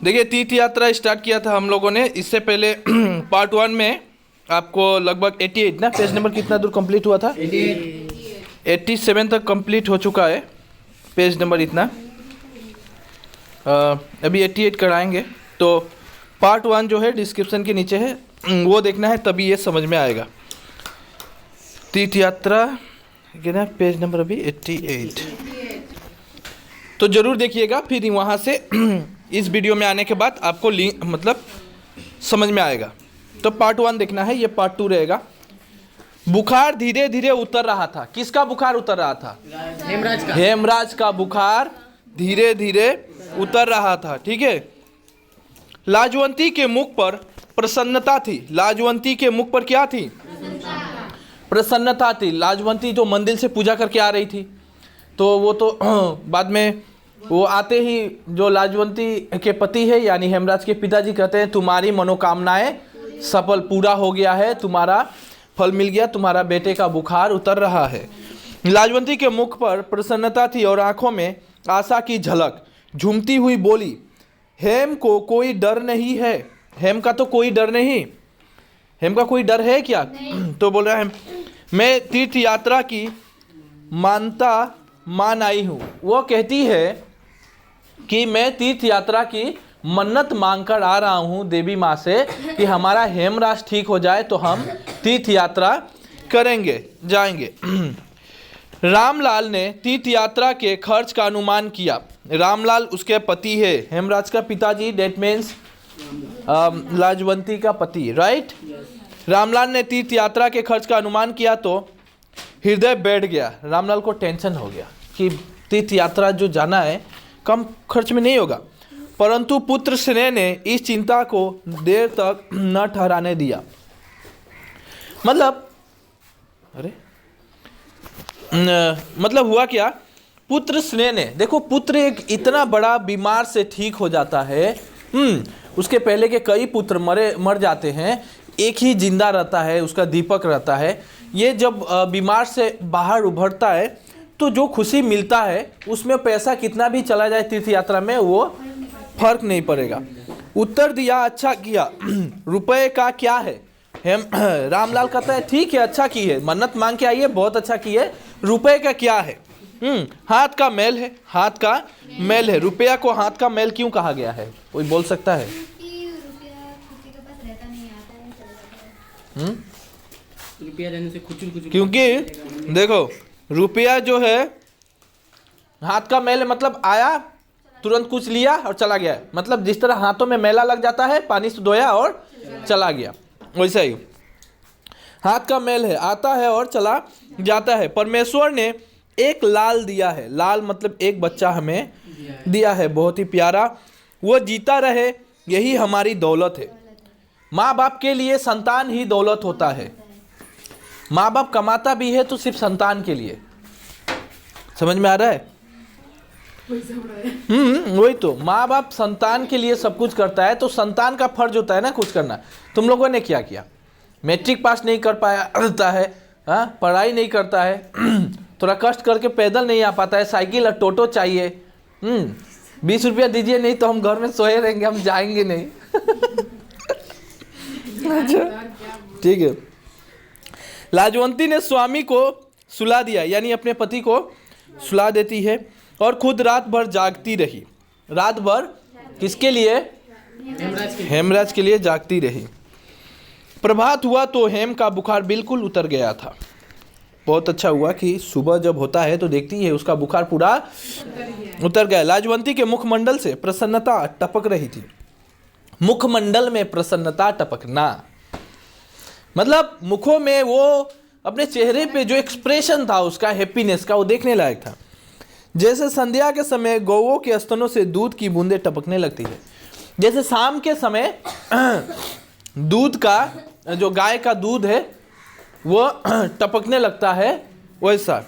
देखिए तीर्थ यात्रा स्टार्ट किया था हम लोगों ने। इससे पहले पार्ट 1 में आपको लगभग 88 ना, पेज नंबर कितना दूर कंप्लीट हुआ था? 87 तक कंप्लीट हो चुका है, पेज नंबर इतना। अभी 88 कराएंगे। तो पार्ट 1 जो है डिस्क्रिप्शन के नीचे है, वो देखना है, तभी ये समझ में आएगा। तीर्थ यात्रा ना, पेज नंबर अभी 88, तो जरूर देखिएगा। फिर वहाँ से इस वीडियो में आने के बाद आपको लिंक मतलब समझ में आएगा। तो पार्ट 1 देखना है, ये पार्ट 2 रहेगा। बुखार धीरे धीरे उतर रहा था। किसका बुखार उतर रहा था? हेमराज का। हेमराज का बुखार धीरे धीरे उतर रहा था। ठीक है। लाजवंती के मुख पर प्रसन्नता थी। लाजवंती के मुख पर क्या थी? प्रसन्नता थी। लाजवंती जो मंदिर से पूजा करके आ रही थी, तो वो तो बाद में वो आते ही जो लाजवंती के पति है यानी हेमराज के पिताजी कहते हैं तुम्हारी मनोकामनाएं सफल पूरा हो गया है, तुम्हारा फल मिल गया, तुम्हारा बेटे का बुखार उतर रहा है। लाजवंती के मुख पर प्रसन्नता थी और आंखों में आशा की झलक। झूमती हुई बोली, हेम को कोई डर नहीं है। हेम का तो कोई डर नहीं। हेम का कोई डर है क्या? तो बोल रहा है मैं तीर्थ यात्रा की मानता मान आई हूँ। वो कहती है कि मैं तीर्थ यात्रा की मन्नत मांगकर आ रहा हूँ देवी माँ से कि हमारा हेमराज ठीक हो जाए तो हम तीर्थ यात्रा करेंगे, जाएंगे। रामलाल ने तीर्थ यात्रा के खर्च का अनुमान किया। रामलाल उसके पति है, हेमराज का पिताजी, डेट मीन्स लाजवंती का पति, राइट। रामलाल ने तीर्थ यात्रा के खर्च का अनुमान किया तो हृदय बैठ गया। रामलाल को टेंशन हो गया कि तीर्थ यात्रा जो जाना है कम खर्च में नहीं होगा, परंतु पुत्र स्नेह ने इस चिंता को देर तक न ठहराने दिया। मतलब हुआ क्या? पुत्र स्नेह ने, देखो पुत्र एक इतना बड़ा बीमार से ठीक हो जाता है, उसके पहले के कई पुत्र मर जाते हैं, एक ही जिंदा रहता है, उसका दीपक रहता है। ये जब बीमार से बाहर उभरता है तो जो खुशी मिलता है उसमें पैसा कितना भी चला जाए तीर्थ यात्रा में वो फर्क नहीं पड़ेगा। उत्तर दिया, अच्छा किया। रुपए का क्या है? रामलाल कहता है ठीक है, अच्छा की है, मन्नत मांग के आई है, बहुत अच्छा की है, रुपए का क्या है? हाथ का मैल है। हाथ का मैल है। रुपया को हाथ का मैल क्यों कहा गया है? कोई बोल सकता है? रुपया देने से खुचुल क्योंकि देखो रुपया जो है हाथ का मैल है, मतलब आया तुरंत कुछ लिया और चला गया। मतलब जिस तरह हाथों में मैला लग जाता है, पानी से धोया और चला गया, वैसा ही हाथ का मैल है, आता है और चला जाता है। परमेश्वर ने एक लाल दिया है। लाल मतलब एक बच्चा हमें दिया है, बहुत ही प्यारा। वो जीता रहे, यही हमारी दौलत है। माँ बाप के लिए संतान ही दौलत होता है। माँ बाप कमाता भी है तो सिर्फ संतान के लिए। समझ में आ रहा है? वही तो, माँ बाप संतान के लिए सब कुछ करता है, तो संतान का फर्ज होता है ना कुछ करना। तुम लोगों ने क्या किया? मैट्रिक पास नहीं कर पाया है, पढ़ाई नहीं करता है, थोड़ा कष्ट करके पैदल नहीं आ पाता है, साइकिल और टोटो चाहिए, 20 रुपया दीजिए नहीं तो हम घर में सोए रहेंगे, हम जाएंगे नहीं। अच्छा ठीक है। लाजवंती ने स्वामी को सुला दिया, यानी अपने पति को सुला देती है और खुद रात भर जागती रही। रात भर किसके लिए? हेमराज के लिए जागती रही। प्रभात हुआ तो हेम का बुखार बिल्कुल उतर गया था। बहुत अच्छा हुआ कि सुबह जब होता है तो देखती है उसका बुखार पूरा उतर गया। लाजवंती के मुखमंडल से प्रसन्नता टपक रही थी। मुखमंडल में प्रसन्नता टपकना मतलब मुखों में वो अपने चेहरे पे जो एक्सप्रेशन था उसका, हैप्पीनेस का, वो देखने लायक था। जैसे संध्या के समय गौओं के स्तनों से दूध की बूंदें टपकने लगती है। जैसे शाम के समय दूध का, जो गाय का दूध है वो टपकने लगता है, वैसा।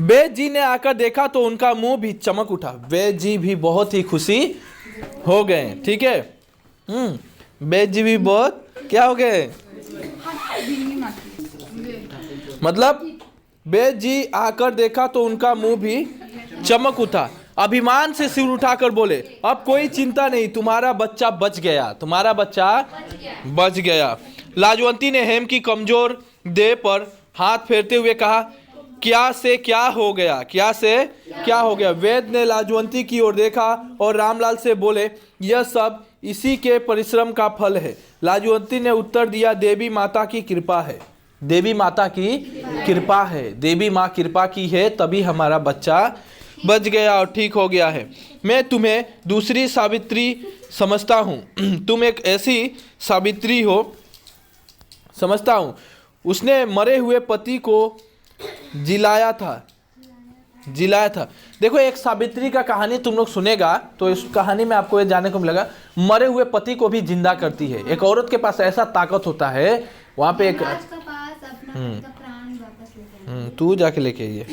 वैद्य जी ने आकर देखा तो उनका मुंह भी चमक उठा। वैद्य जी भी बहुत ही खुशी हो गए। ठीक है, वैद्य जी भी बहुत क्या हो गए? मतलब वैद्य जी आकर देखा तो उनका मुंह भी चमक उठा। अभिमान से सिर उठाकर बोले, अब कोई चिंता नहीं, तुम्हारा बच्चा बच गया, तुम्हारा बच्चा बच गया। लाजवंती ने हेम की कमजोर देह पर हाथ फेरते हुए कहा, क्या से क्या हो गया, क्या से क्या हो गया। वैद्य ने लाजवंती की ओर देखा और रामलाल से बोले, यह सब इसी के परिश्रम का फल है। लाजवंती ने उत्तर दिया, देवी माता की कृपा है, देवी माता की कृपा है, देवी माँ कृपा की है, तभी हमारा बच्चा बच गया और ठीक हो गया है। मैं तुम्हें दूसरी सावित्री समझता हूँ, तुम एक ऐसी सावित्री हो समझता हूँ। उसने मरे हुए पति को जिलाया था। देखो, एक सावित्री का कहानी तुम लोग सुनेगा तो इस कहानी में आपको ये जानने को मिलेगा, मरे हुए पति को भी जिंदा करती है। एक औरत के पास ऐसा ताकत होता है, वहां पे एक तू जाके लेके आइए।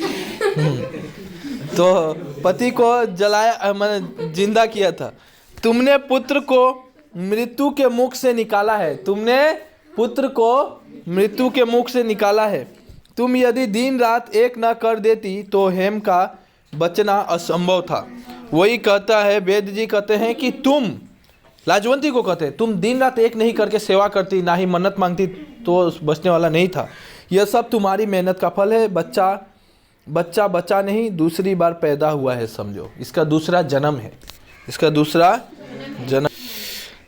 तो पति को जलाया, मैंने जिंदा किया था। तुमने पुत्र को मृत्यु के मुख से निकाला है, तुमने पुत्र को मृत्यु के मुख से निकाला है। तुम यदि दिन रात एक न कर देती तो हेम का बचना असंभव था। वही कहता है, वेद जी कहते हैं कि तुम, लाजवंती को कहते हैं, तुम दिन रात एक नहीं करके सेवा करती, ना ही मन्नत मांगती तो बचने वाला नहीं था। यह सब तुम्हारी मेहनत का फल है। बच्चा नहीं, दूसरी बार पैदा हुआ है, समझो, इसका दूसरा जन्म है, इसका दूसरा जन्म।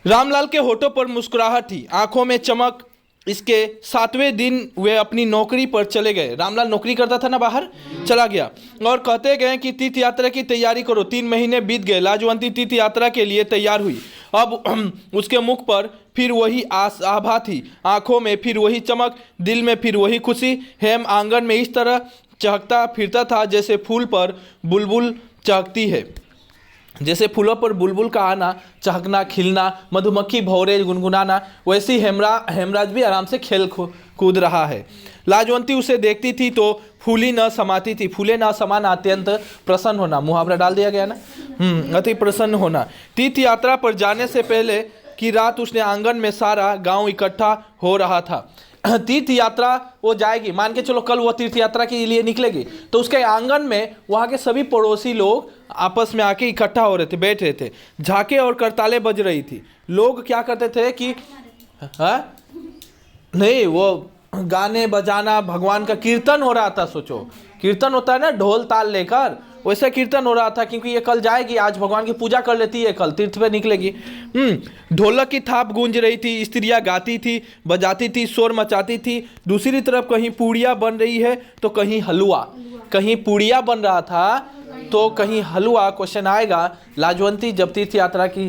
रामलाल के होठों पर मुस्कुराहट थी, आंखों में चमक। इसके 7वें दिन वे अपनी नौकरी पर चले गए। रामलाल नौकरी करता था ना, बाहर चला गया और कहते गए कि तीर्थ यात्रा की तैयारी करो। 3 महीने बीत गए। लाजवंती तीर्थ यात्रा के लिए तैयार हुई। अब उसके मुख पर फिर वही आभा थी, आंखों में फिर वही चमक, दिल में फिर वही खुशी। हेम आंगन में इस तरह चहकता फिरता था जैसे फूल पर बुलबुल चहकती है, जैसे फूलों पर बुलबुल का आना, चहकना, खिलना, मधुमक्खी भौरे गुनगुनाना, वैसी हेमराज भी आराम से खेल कूद रहा है। लाजवंती उसे देखती थी तो फूली न समाती थी। फूले न समाना, अत्यंत प्रसन्न होना, मुहावरा डाल दिया गया ना, अति प्रसन्न होना। तीर्थ यात्रा पर जाने से पहले की रात उसने आंगन में सारा गांव इकट्ठा हो रहा था। तीर्थ यात्रा वो जाएगी, मान के चलो कल वो तीर्थ यात्रा के लिए निकलेगी, तो उसके आंगन में वहाँ के सभी पड़ोसी लोग आपस में आके इकट्ठा हो रहे थे, बैठ रहे थे। झांके और करताले बज रही थी। लोग क्या करते थे कि नहीं, वो गाने बजाना, भगवान का कीर्तन हो रहा था। सोचो, कीर्तन होता है ना ढोल ताल लेकर, वैसे कीर्तन हो रहा था, क्योंकि ये कल जाएगी, आज भगवान की पूजा कर लेती है, कल तीर्थ पे निकलेगी। ढोलक की थाप गूंज रही थी, स्त्रियां गाती थी, बजाती थी, शोर मचाती थी। दूसरी तरफ कहीं पूड़ियाँ बन रही है तो कहीं हलवा, कहीं पूड़ियाँ बन रहा था तो कहीं हलवा। क्वेश्चन आएगा, लाजवंती जब तीर्थ यात्रा की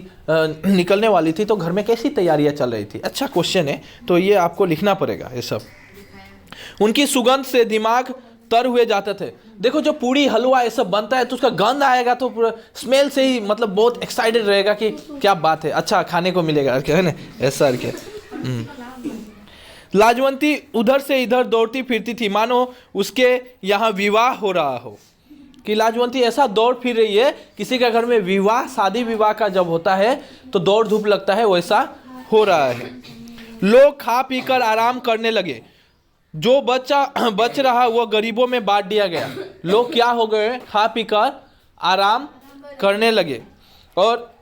निकलने वाली थी तो घर में कैसी तैयारियां चल रही थी? अच्छा क्वेश्चन है, तो ये आपको लिखना पड़ेगा ये सब। उनकी सुगंध से दिमाग तर हुए जाते थे। देखो, जो पूड़ी हलवा ये सब बनता है तो उसका गंध आएगा तो पूरा स्मेल से ही मतलब बहुत एक्साइटेड रहेगा कि क्या बात है, अच्छा खाने को मिलेगा, क्या है ना, ऐसा क्या। लाजवंती उधर से इधर दौड़ती फिरती थी, मानो उसके यहाँ विवाह हो रहा हो। कि लाजवंती ऐसा दौड़ फिर रही है, किसी का घर में विवाह, शादी विवाह का जब होता है तो दौड़ धूप लगता है, वैसा हो रहा है। लोग खा पी कर आराम करने लगे। जो बच्चा बच रहा वो गरीबों में बांट दिया गया। लोग क्या हो गए, खा पी कर आराम करने लगे। और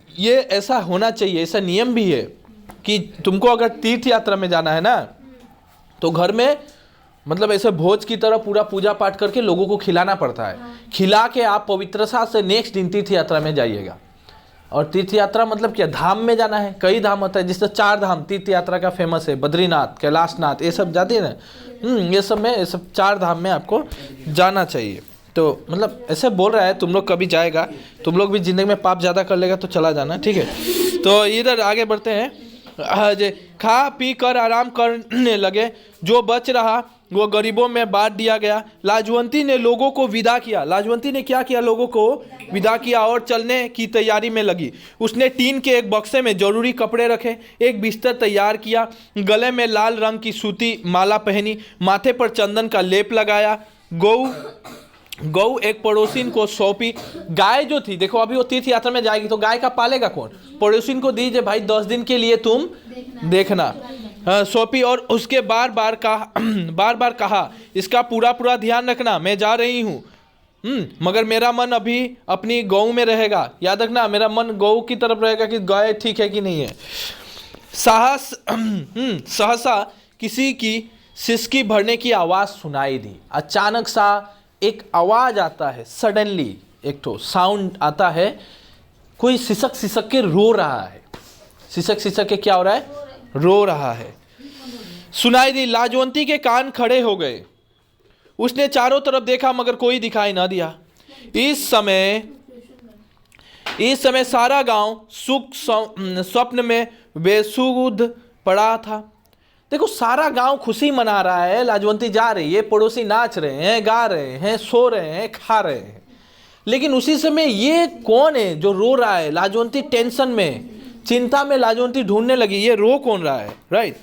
ये ऐसा होना चाहिए, ऐसा नियम भी है कि तुमको अगर तीर्थ यात्रा में जाना है ना, तो घर में मतलब ऐसे भोज की तरह पूरा पूजा पाठ करके लोगों को खिलाना पड़ता है। खिला के आप पवित्रता से नेक्स्ट दिन तीर्थ यात्रा में जाइएगा। और तीर्थ यात्रा मतलब क्या, धाम में जाना है। कई धाम होता है, जिससे 4 धाम तीर्थ यात्रा का फेमस है, बद्रीनाथ, कैलाशनाथ, ये सब जाते हैं ना। ये सब में, ये सब 4 धाम में आपको जाना चाहिए। तो मतलब ऐसे बोल रहा है, तुम लोग कभी जाएगा, तुम लोग भी जिंदगी में पाप ज़्यादा कर लेगा तो चला जाना, ठीक है। तो इधर आगे बढ़ते हैं। खा पी कर आराम करने लगे। जो बच रहा वो गरीबों में बांट दिया गया। लाजवंती ने लोगों को विदा किया। लाजवंती ने क्या किया, लोगों को विदा किया और चलने की तैयारी में लगी। उसने टीन के एक बक्से में जरूरी कपड़े रखे, एक बिस्तर तैयार किया, गले में लाल रंग की सूती माला पहनी, माथे पर चंदन का लेप लगाया। गऊ एक पड़ोसिन को सौंपी। गाय जो थी, देखो अभी वो तीर्थ यात्रा में जाएगी तो गाय का पालेगा कौन, पड़ोसिन को दीजिए, भाई 10 दिन के लिए तुम देखना। सौंपी और उसके बार बार कहा, इसका पूरा ध्यान रखना, मैं जा रही हूँ। मगर मेरा मन अभी अपनी गौ में रहेगा। याद रखना, मेरा मन गौ की तरफ रहेगा कि गाय ठीक है कि नहीं है। सहसा किसी की सिसकी भरने की आवाज सुनाई दी। अचानक सा एक आवाज आता है, सडनली एक तो साउंड आता है, कोई सिसक सिसक के रो रहा है। सिसक सिसक के क्या हो रहा है? रो रहा है। सुनाई दी। लाजवंती के कान खड़े हो गए। उसने चारों तरफ देखा मगर कोई दिखाई ना दिया। इस समय सारा गांव सुख स्वप्न में बेसुध पड़ा था। देखो, सारा गांव खुशी मना रहा है, लाजवंती जा रही है, पड़ोसी नाच रहे हैं, गा रहे हैं, सो रहे हैं, खा रहे हैं। लेकिन उसी समय ये कौन है जो रो रहा है? लाजवंती टेंशन में, चिंता में लाजवंती ढूंढने लगी, ये रो कौन रहा है, राइट।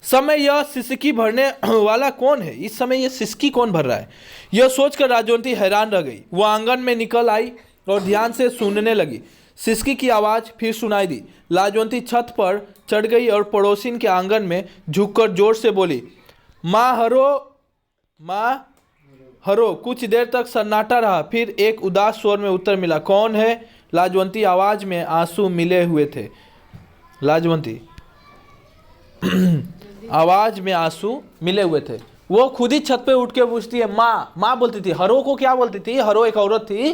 समय यह सिसकी भरने वाला कौन है? इस समय यह सिसकी कौन भर रहा है? यह सोचकर लाजवंती हैरान रह गई। वह आंगन में निकल आई और ध्यान से सुनने लगी। सिसकी की आवाज फिर सुनाई दी। लाजवंती छत पर चढ़ गई और पड़ोसिन के आंगन में झुककर जोर से बोली, माँ हरो, माँ हरो। कुछ देर तक सन्नाटा रहा, फिर एक उदास स्वर में उत्तर मिला, कौन है? लाजवंती आवाज में आंसू मिले हुए थे। लाजवंती आवाज में आंसू मिले हुए थे। वो खुद ही छत पे उठ के पूछती है, माँ। माँ बोलती थी। हरो को क्या बोलती थी? हरो एक औरत थी,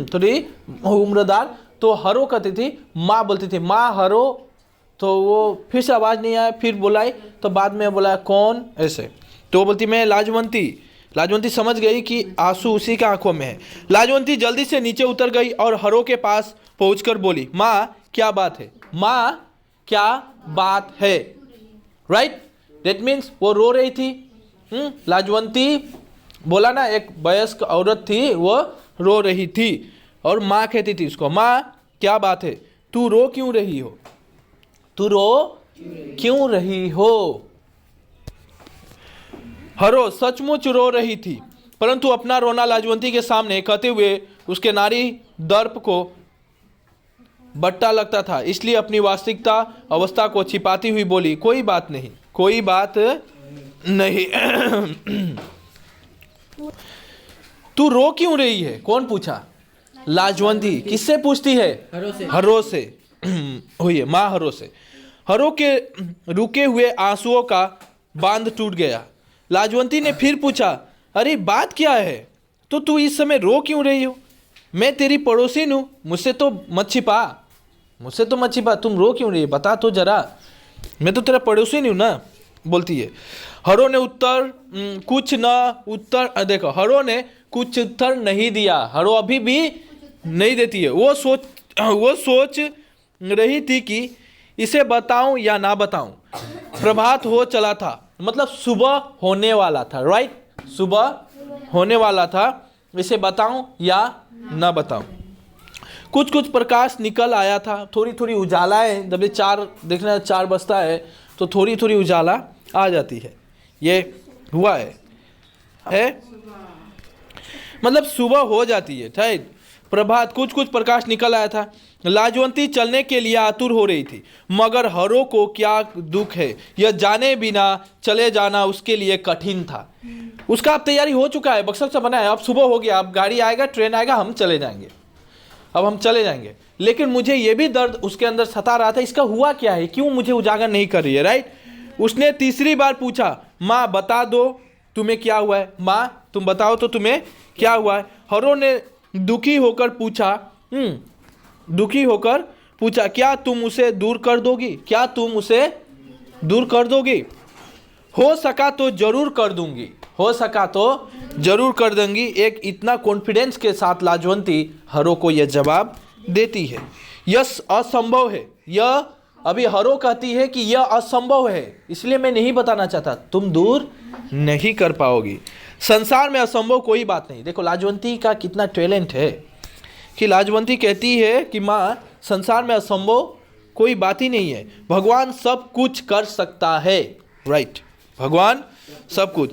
थोड़ी उम्रदार, तो हरो कहती थी, माँ बोलती थी, माँ हरो। तो वो फिर से आवाज नहीं आया, फिर बुलाई, तो बाद में बुलाया, कौन? ऐसे तो वो बोलती, मैं लाजवंती। लाजवंती समझ गई कि आंसू उसी के आंखों में है। लाजवंती जल्दी से नीचे उतर गई और हरो के पास पहुंचकर बोली, माँ क्या बात है? माँ क्या बात है? राइट, दैट मीन्स वो रो रही थी। लाजवंती बोला ना, एक वयस्क औरत थी, वो रो रही थी और माँ कहती थी उसको, माँ क्या बात है? तू रो क्यों रही हो? तू रो क्यों रही हो? हरो सचमुच रो रही थी, परंतु अपना रोना लाजवंती के सामने कहते हुए उसके नारी दर्प को बट्टा लगता था, इसलिए अपनी वास्तविकता अवस्था को छिपाती हुई बोली, कोई बात नहीं, कोई बात नहीं। तू रो क्यों रही है? कौन पूछा? लाजवंती। किससे पूछती है? हरो से। हुई है माँ हरो से। हरो के रुके हुए आंसुओं का बांध टूट गया। लाजवंती ने फिर पूछा, अरे बात क्या है? तो तू इस समय रो क्यों रही हो? मैं तेरी पड़ोसी हूँ, मुझसे तो मत छिपा, मुझसे तो मत छिपा। तुम रो क्यों रही है? बता तो जरा, मैं तो तेरा पड़ोसी नहीं हूँ ना, बोलती है। हरो ने देखो, हरो ने कुछ उत्तर नहीं दिया। हरो अभी भी नहीं देती है। वो सोच रही थी कि इसे बताऊं या ना बताऊं। प्रभात हो चला था, मतलब सुबह होने वाला था, राइट, सुबह होने वाला था। इसे बताऊं या ना बताऊं। कुछ कुछ प्रकाश निकल आया था, थोड़ी थोड़ी उजाला है। जब ये 4 बजता है तो थोड़ी थोड़ी उजाला आ जाती है। ये हुआ है मतलब सुबह हो जाती है, ठीक। प्रभात, कुछ कुछ प्रकाश निकल आया था। लाजवंती चलने के लिए आतुर हो रही थी, मगर हरो को क्या दुख है, यह जाने बिना चले जाना उसके लिए कठिन था। उसका अब तैयारी हो चुका है, बक्सर से बना है, अब सुबह हो गया, अब गाड़ी आएगा, ट्रेन आएगा, हम चले जाएंगे, अब हम चले जाएंगे। लेकिन मुझे ये भी दर्द उसके अंदर सता रहा था, इसका हुआ क्या है, क्यों मुझे उजागर नहीं कर रही है, राइट। उसने तीसरी बार पूछा, माँ बता दो तुम्हें क्या हुआ है, माँ तुम बताओ तो तुम्हें क्या हुआ है। हरो ने दुखी होकर पूछा, क्या तुम उसे दूर कर दोगी? क्या तुम उसे दूर कर दोगी? हो सका तो जरूर कर दूंगी, हो सका तो जरूर कर दूंगी। एक इतना कॉन्फिडेंस के साथ लाजवंती हरो को यह जवाब देती है। यह असंभव है, यह अभी हरो कहती है कि यह असंभव है, इसलिए मैं नहीं बताना चाहता, तुम दूर नहीं कर पाओगी। संसार में असंभव कोई बात नहीं। देखो लाजवंती का कितना टैलेंट है कि लाजवंती कहती है कि माँ संसार में असंभव कोई बात ही नहीं है, भगवान सब कुछ कर सकता है, राइट, भगवान सब कुछ।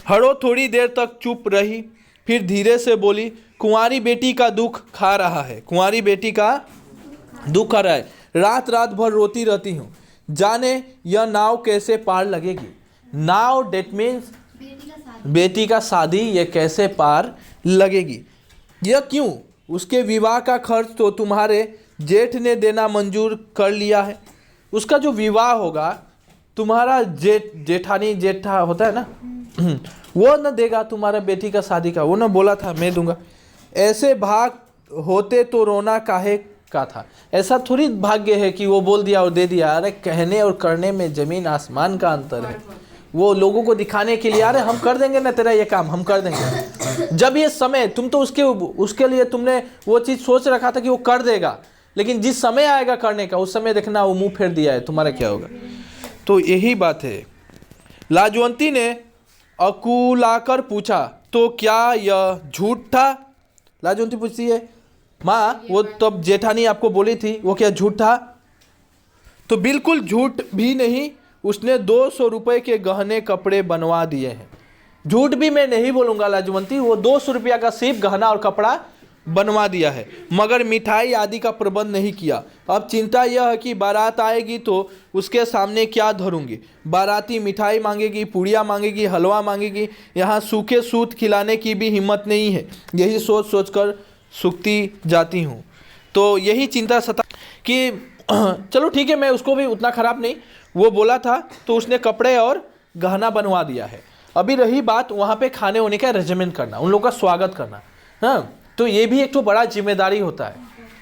हरो थोड़ी देर तक चुप रही, फिर धीरे से बोली, कुंवारी बेटी का दुख खा रहा है, कुंवारी बेटी का दुख खा रहा है, रात रात भर रोती रहती हूँ, जाने यह नाव कैसे पार लगेगी। नाव डेट मीन्स बेटी का शादी, ये कैसे पार लगेगी। यह क्यों? उसके विवाह का खर्च तो तुम्हारे जेठ ने देना मंजूर कर लिया है। उसका जो विवाह होगा, तुम्हारा जेठा होता है ना, वो न देगा तुम्हारा बेटी का शादी का, वो न बोला था मैं दूंगा। ऐसे भाग होते तो रोना काहे का था। ऐसा थोड़ी भाग्य है कि वो बोल दिया और दे दिया। अरे कहने और करने में जमीन आसमान का अंतर है। वो लोगों को दिखाने के लिए, अरे हम कर देंगे ना तेरा ये काम, हम कर देंगे। जब ये समय, तुम तो उसके लिए तुमने वो चीज़ सोच रखा था कि वो कर देगा, लेकिन जिस समय आएगा करने का, उस समय देखना वो मुंह फेर दिया है, तुम्हारा क्या होगा। तो यही बात है। लाजवंती ने अकुलाकर पूछा, तो क्या यह झूठ था? लाजवंती पूछती है, माँ वो तब जेठानी आपको बोली थी, वो क्या झूठ था? तो बिल्कुल झूठ भी नहीं, उसने 200 रुपये के गहने कपड़े बनवा दिए हैं। झूठ भी मैं नहीं बोलूँगा लाजवंती, वो 200 रुपया का सिर्फ गहना और कपड़ा बनवा दिया है, मगर मिठाई आदि का प्रबंध नहीं किया। अब चिंता यह है कि बारात आएगी तो उसके सामने क्या धरूंगी। बाराती मिठाई मांगेगी, पूड़ियाँ मांगेगी, हलवा मांगेगी, यहाँ सूखे सूत खिलाने की भी हिम्मत नहीं है। यही सोच सोच कर सूखती जाती हूँ। तो यही चिंता सता कि चलो ठीक है, मैं उसको भी उतना ख़राब नहीं, वो बोला था तो उसने कपड़े और गहना बनवा दिया है। अभी रही बात वहाँ पे खाने होने का अरेंजमेंट करना, उन लोगों का स्वागत करना। हाँ, तो ये भी एक तो बड़ा जिम्मेदारी होता है,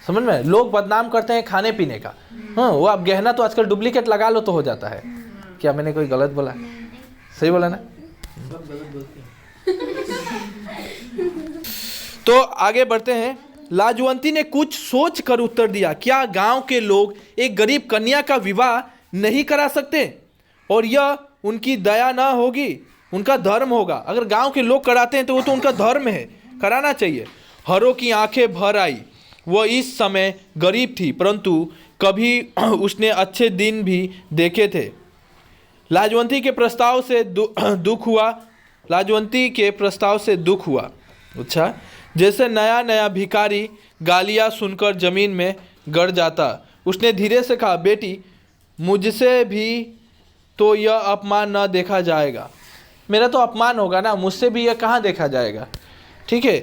समझ में। लोग बदनाम करते हैं खाने पीने का। हाँ, वो आप गहना तो आजकल डुप्लीकेट लगा लो तो हो जाता है। क्या मैंने कोई गलत बोला? सही बोला ना? तो आगे बढ़ते हैं। लाजवंती ने कुछ सोच कर उत्तर दिया, क्या गांव के लोग एक गरीब कन्या का विवाह नहीं करा सकते? और यह उनकी दया ना होगी, उनका धर्म होगा। अगर गांव के लोग कराते हैं तो वो तो उनका धर्म है, कराना चाहिए। हरो की आंखें भर आई। वह इस समय गरीब थी, परंतु कभी उसने अच्छे दिन भी देखे थे। लाजवंती के प्रस्ताव से दुख हुआ। लाजवंती के प्रस्ताव से दुख हुआ। अच्छा, जैसे नया नया भिखारी गालियाँ सुनकर जमीन में गड़ जाता। उसने धीरे से कहा, बेटी मुझसे भी तो यह अपमान न देखा जाएगा। मेरा तो अपमान होगा ना, मुझसे भी यह कहाँ देखा जाएगा, ठीक है।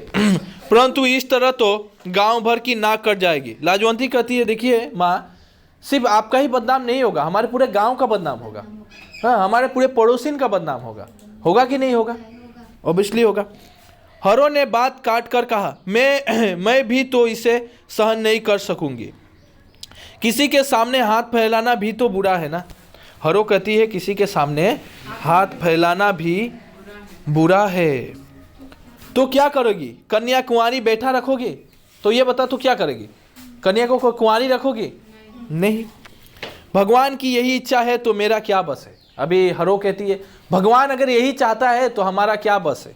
परंतु इस तरह तो गांव भर की नाक कट जाएगी। लाजवंती कहती है, देखिए माँ, सिर्फ आपका ही बदनाम नहीं होगा, हमारे पूरे गांव का बदनाम होगा। हाँ, हमारे पूरे पड़ोसिन का बदनाम होगा। होगा कि नहीं होगा? ऑब्वियसली होगा। हरो ने बात काट कर कहा, मैं भी तो इसे सहन नहीं कर सकूंगी। किसी के सामने हाथ फैलाना भी तो बुरा है ना। हरो कहती है, किसी के सामने हाथ फैलाना भी बुरा है। तो क्या करोगी? कन्या कुंवारी बैठा रखोगी? तो ये बता, तो क्या करेगी? कन्या को कुंवारी रखोगी? नहीं। भगवान की यही इच्छा है तो मेरा क्या बस है। अभी हरो कहती है, भगवान अगर यही चाहता है तो हमारा क्या बस है।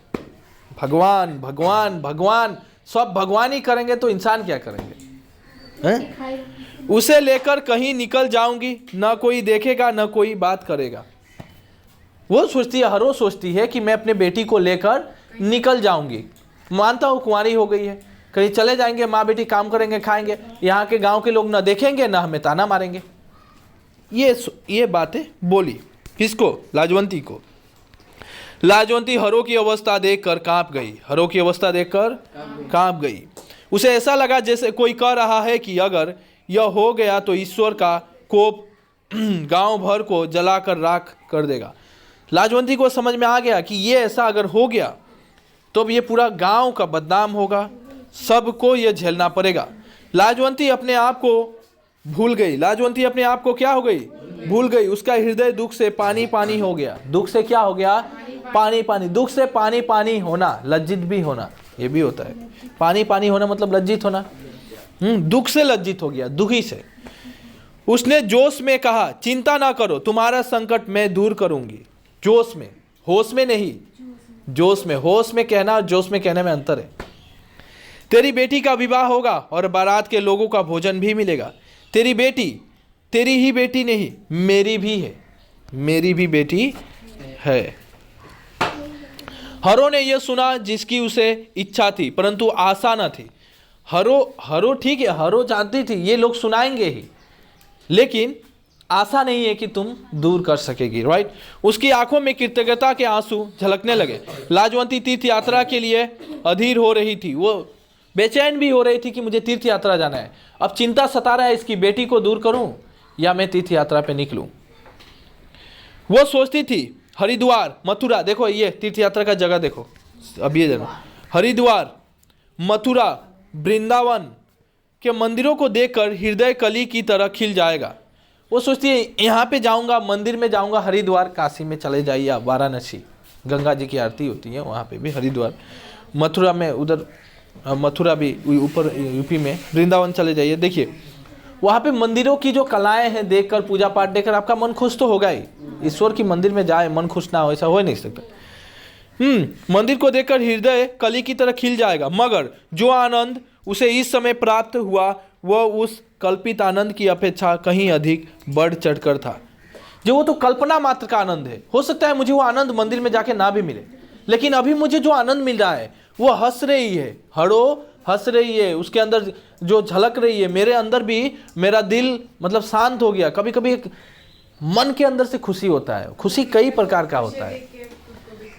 भगवान भगवान भगवान, सब भगवान ही करेंगे तो इंसान क्या करेंगे हैं? उसे लेकर कहीं निकल जाऊंगी, ना कोई देखेगा ना कोई बात करेगा। वो सोचती है, हरो सोचती है कि मैं अपने बेटी को लेकर निकल जाऊंगी। मानता हूँ कुंवारी हो गई है, कहीं चले जाएंगे, माँ बेटी काम करेंगे, खाएंगे, यहाँ के गांव के लोग ना देखेंगे ना हमें ताना मारेंगे। ये बातें बोली किसको? लाजवंती को। लाजवंती हरो की अवस्था देखकर कांप गई। हरो की अवस्था देखकर कांप गई। उसे ऐसा लगा जैसे कोई कह रहा है कि अगर यह हो गया तो ईश्वर का कोप गांव भर को जलाकर राख कर देगा। लाजवंती को समझ में आ गया कि ये ऐसा अगर हो गया तो अब ये पूरा गांव का बदनाम होगा, सबको ये झेलना पड़ेगा। लाजवंती अपने आप को भूल गई। लाजवंती अपने आप को क्या हो गई? भूल गई। उसका हृदय दुख से पानी पानी हो गया। दुख से क्या हो गया? पानी पानी। दुख से पानी पानी होना, लज्जित भी होना, ये भी होता है। पानी पानी होना मतलब लज्जित होना। दुख से लज्जित हो गया, दुखी से। उसने जोश में कहा, चिंता ना करो, तुम्हारा संकट मैं दूर करूंगी। जोश में, होश में नहीं, जोश में। होश में कहना और जोश में कहने में अंतर है। तेरी बेटी का विवाह होगा और बारात के लोगों का भोजन भी मिलेगा। तेरी बेटी तेरी ही बेटी नहीं, मेरी भी है, मेरी भी बेटी है। हरो ने यह सुना जिसकी उसे इच्छा थी परंतु आशा न थी। हरो ठीक है, हरो जानती थी ये लोग सुनाएंगे ही, लेकिन आशा नहीं है कि तुम दूर कर सकेगी, राइट। उसकी आंखों में कृतज्ञता के आंसू झलकने लगे। लाजवंती तीर्थ यात्रा के लिए अधीर हो रही थी, वो बेचैन भी हो रही थी कि मुझे तीर्थ यात्रा जाना है। अब चिंता सता रहा है, इसकी बेटी को दूर करूं या मैं तीर्थ यात्रा पे निकलूं। वो सोचती थी हरिद्वार, मथुरा, देखो ये तीर्थ यात्रा का जगह देखो, अब ये देखो, हरिद्वार, मथुरा, वृंदावन के मंदिरों को देखकर हृदय कली की तरह खिल जाएगा। वो सोचती है यहाँ पे जाऊँगा, मंदिर में जाऊँगा, हरिद्वार, काशी में चले जाइए आप, वाराणसी, गंगा जी की आरती होती है वहाँ पे भी, हरिद्वार, मथुरा में, उधर मथुरा भी ऊपर यूपी में, वृंदावन चले जाइए, देखिए वहाँ पे मंदिरों की जो कलाएं हैं देखकर, पूजा पाठ देखकर आपका मन खुश तो होगा ही। ईश्वर की मंदिर में जाए मन खुश ना हो, ऐसा हो नहीं सकता। मंदिर को देखकर हृदय कली की तरह खिल जाएगा, मगर जो आनंद उसे इस समय प्राप्त हुआ वह उस कल्पित आनंद की अपेक्षा कहीं अधिक बढ़ चढ़कर था। जो वो तो कल्पना मात्र का आनंद है, हो सकता है मुझे वो आनंद मंदिर में जाके ना भी मिले, लेकिन अभी मुझे जो आनंद मिल रहा है वो हंस रही है, हड़ो हंस रही है, उसके अंदर जो झलक रही है, मेरे अंदर भी मेरा दिल मतलब शांत हो गया। कभी कभी एक मन के अंदर से खुशी होता है, खुशी कई प्रकार का होता है।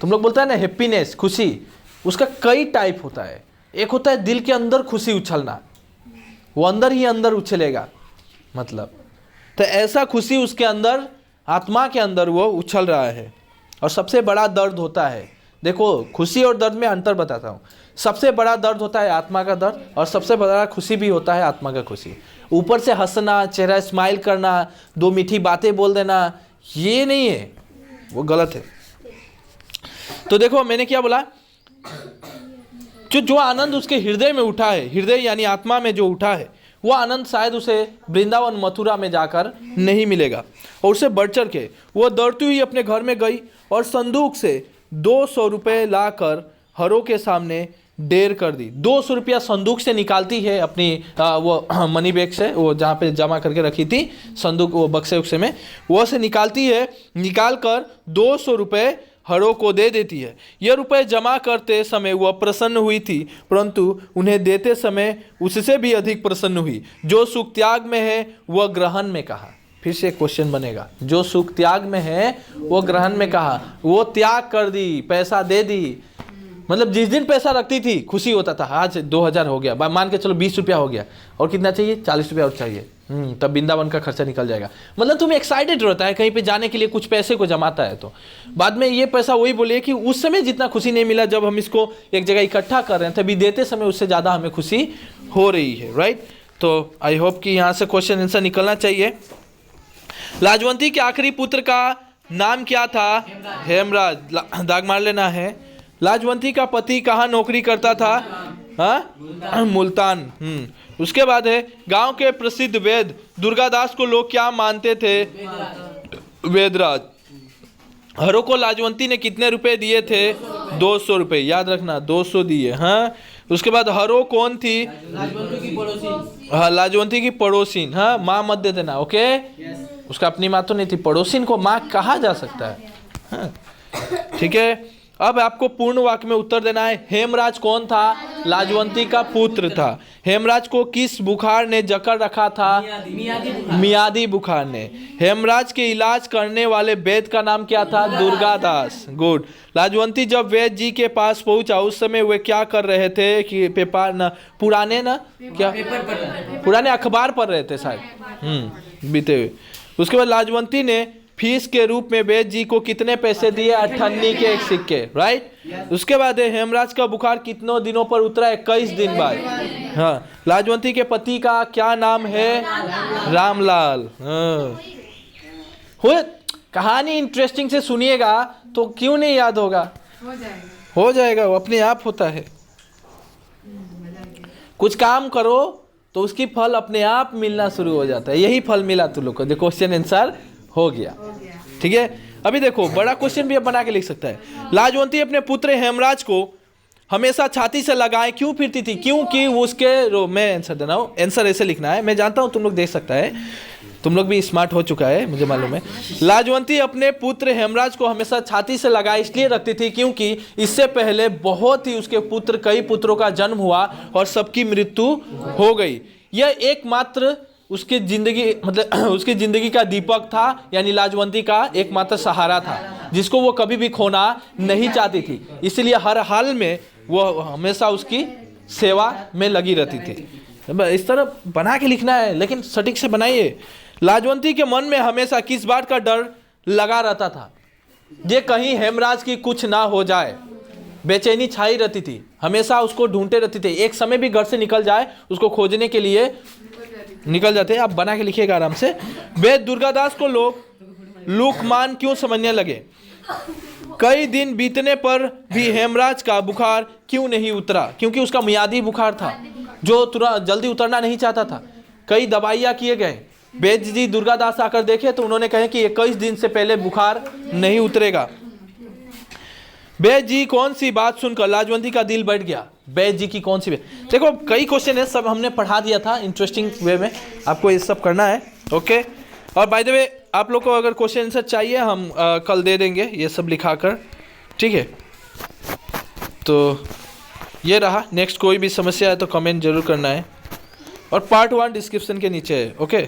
तुम लोग बोलते हैं ना हैप्पीनेस, खुशी, उसका कई टाइप होता है। एक होता है दिल के अंदर खुशी उछलना, वो अंदर ही अंदर उछलेगा, मतलब तो ऐसा खुशी उसके अंदर, आत्मा के अंदर वो उछल रहा है। और सबसे बड़ा दर्द होता है, देखो खुशी और दर्द में अंतर बताता हूँ। सबसे बड़ा दर्द होता है आत्मा का दर्द, और सबसे बड़ा खुशी भी होता है आत्मा का खुशी। ऊपर से हंसना, चेहरा स्माइल करना, दो मीठी बातें बोल देना, ये नहीं है, वो गलत है। तो देखो मैंने क्या बोला, जो आनंद उसके हृदय में उठा है, हृदय यानी आत्मा में जो उठा है, वो आनंद शायद उसे वृंदावन मथुरा में जाकर नहीं मिलेगा। और उससे बढ़ चढ़ के वो दौड़ती हुई अपने घर में गई और संदूक से 200 रुपये लाकर हरों के सामने डेर कर दी। 200 रुपया संदूक से निकालती है अपनी वो मनी बैग से, वो जहाँ पे जमा करके रखी थी संदूक, वो बक्से उक्से में, वो से निकालती है, निकाल कर 200 रुपये हरों को दे देती है। यह रुपए जमा करते समय वह प्रसन्न हुई थी, परंतु उन्हें देते समय उससे भी अधिक प्रसन्न हुई। जो सुख त्याग में है वह ग्रहण में कहा। फिर से क्वेश्चन बनेगा, जो सुख त्याग में है वो ग्रहण में कहा। वो त्याग कर दी, पैसा दे दी, मतलब जिस दिन पैसा रखती थी खुशी होता था, आज 2000 हो गया, मान के चलो 20 रुपया हो गया, और कितना चाहिए, 40 रुपया और चाहिए, तब वृंदावन का खर्चा निकल जाएगा। मतलब तुम एक्साइटेड रहता है कहीं पे जाने के लिए, कुछ पैसे को जमाता है, तो बाद में ये पैसा वही बोलिए कि उस समय जितना खुशी नहीं मिला जब हम इसको एक जगह इकट्ठा कर रहे हैं, तभी देते समय उससे ज़्यादा हमें खुशी हो रही है, राइट। तो आई होप कि यहाँ से क्वेश्चन आंसर निकलना चाहिए। लाजवंती के आखिरी पुत्र का नाम क्या था, हेमराज, दाग मार लेना है। लाजवंती का पति कहाँ नौकरी करता था, हाँ, मुल्तान। उसके बाद है गांव के प्रसिद्ध वेद दुर्गादास को लोग क्या मानते थे, वेदराज। हरों को लाजवंती ने कितने रुपए दिए थे, 200 रुपए, याद रखना 200 दिए, हाँ। उसके बाद हरो कौन थी, हाँ, लाजवंती की पड़ोसिन, हाँ, माँ मत दे देना, ओके। उसका अपनी माँ तो नहीं थी, पड़ोसिन को माँ कहा जा सकता है, हाँ, ठीक है। अब आपको पूर्ण वाक्य में उत्तर देना है। हेमराज कौन था, लाजवंती का पुत्र था। हेमराज को किस बुखार ने जकड़ रखा था, मियादी बुखार ने। हेमराज के इलाज करने वाले वैद्य का नाम क्या था, दुर्गादास, गुड। लाजवंती जब वैद्य जी के पास पहुंचा उस समय वे क्या कर रहे थे कि पुराने अखबार पढ़ रहे थे शायद, बीते हुए। उसके बाद लाजवंती ने फीस के रूप में वैद्य जी को कितने पैसे दिए, 98 के एक सिक्के, राइट। उसके बाद हेमराज का बुखार कितनों दिनों पर उतरा, 21 दिन बाद, हाँ। लाजवंती के पति का क्या नाम है, रामलाल, हाँ। कहानी इंटरेस्टिंग से सुनिएगा तो क्यों नहीं याद होगा, हो जाएगा, वो अपने आप होता है। कुछ काम करो तो उसकी फल अपने आप मिलना शुरू हो जाता है। यही फल मिला तुम लोग को, जो क्वेश्चन आंसर हो गया, ठीक है। अभी देखो बड़ा क्वेश्चन भी अब बना के लिख सकता है। लाजवंती अपने पुत्र हेमराज को हमेशा छाती से लगाए क्यों फिरती थी, क्योंकि उसके मैं आंसर देना हूँ, आंसर ऐसे लिखना है, मैं जानता हूँ तुम लोग देख सकता है, तुम लोग भी स्मार्ट हो चुका है, मुझे मालूम है। लाजवंती अपने पुत्र हेमराज को हमेशा छाती से लगाए इसलिए रखती थी क्योंकि इससे पहले बहुत ही उसके कई पुत्रों का जन्म हुआ और सबकी मृत्यु हो गई। यह एकमात्र उसकी जिंदगी मतलब उसकी जिंदगी का दीपक था, यानी लाजवंती का एकमात्र सहारा था, जिसको वो कभी भी खोना नहीं चाहती थी। इसलिए हर हाल में वो हमेशा उसकी सेवा में लगी रहती थी। इस तरह बना के लिखना है, लेकिन सटीक से बनाइए। लाजवंती के मन में हमेशा किस बात का डर लगा रहता था? ये कहीं हेमराज की कुछ ना हो जाए, बेचैनी छाई रहती थी, हमेशा उसको ढूंढते रहते थे। एक समय भी घर से निकल जाए उसको खोजने के लिए निकल जाते। आप बना के लिखिएगा आराम से। वे दुर्गादास को लोग लूकमान क्यों समझने लगे? कई दिन बीतने पर भी हेमराज का बुखार क्यों नहीं उतरा? क्योंकि उसका मियादी बुखार था जो तुरंत जल्दी उतरना नहीं चाहता था। कई दवाइयाँ किए गए। वैद्य जी दुर्गादास आकर देखे तो उन्होंने कहे कि 21 दिन से पहले बुखार नहीं उतरेगा। वैद्य जी कौन सी बात सुनकर लाजवंती का दिल बैठ गया? वैद्य जी की कौन सी बात? देखो कई क्वेश्चन है, सब हमने पढ़ा दिया था इंटरेस्टिंग वे में, आपको ये सब करना है। ओके, और बाय द वे आप लोग को अगर क्वेश्चन आंसर चाहिए हम कल दे देंगे ये सब लिखाकर, ठीक है? तो ये रहा। नेक्स्ट कोई भी समस्या है तो कमेंट जरूर करना है, और पार्ट 1 डिस्क्रिप्शन के नीचे है। ओके।